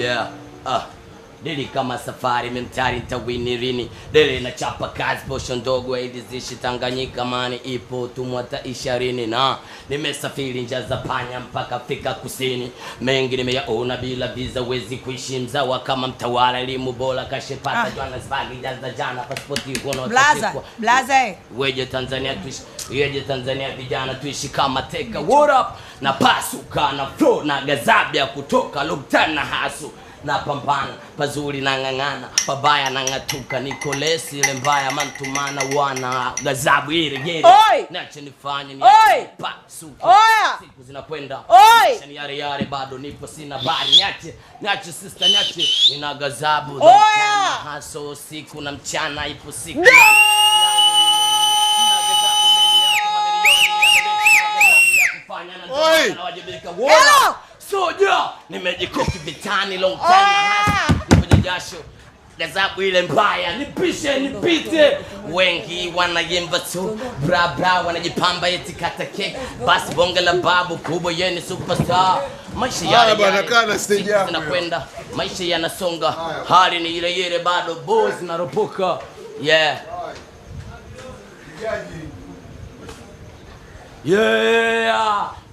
Yeah. Dili kama safari memtari ntawini rini. Dili na chapa kazi posho ndogo zishi Tanganyika mani ipo tumwata isharini. Na nimesafiri njia za panya mpaka Afrika Kusini. Mengi nimeyaona bila visa wezi kuishi mzawa kama mtawala elimu bora kashepata Johannesburg jaza jana pasipoti hono blaza weje Tanzania tuishi yeje Tanzania vijana tuishi kama teka what up na pasuka na flow na gazabi ya kutoka lockdown na hasu na pambana pazuri na ngangana pabaya na ngatuka Nikolesi ile mbaya mantumana wana gazabu ile gere nache nifanye ni pasuka siku zinakwenda ni yare bado nipo sina bari nyache sister nyache nina gazabu na haso siku na mchana ipo siku Hello! Soja nimejikoki vitani long time hasa nipo jasho gazabu ile mbaya nipite wengi wanayemba tu bra wanajipamba eti kata cake basi bonge la babu kubwa yeye ni superstar maisha yale bana kana stage yako tunakwenda maisha yanasonga hali ni ile bado boss naropoka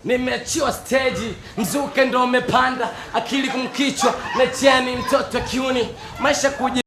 nimeachiwa stage mzuke ndo umepanda akili kumkichwa na cheni mtoto kiuni maisha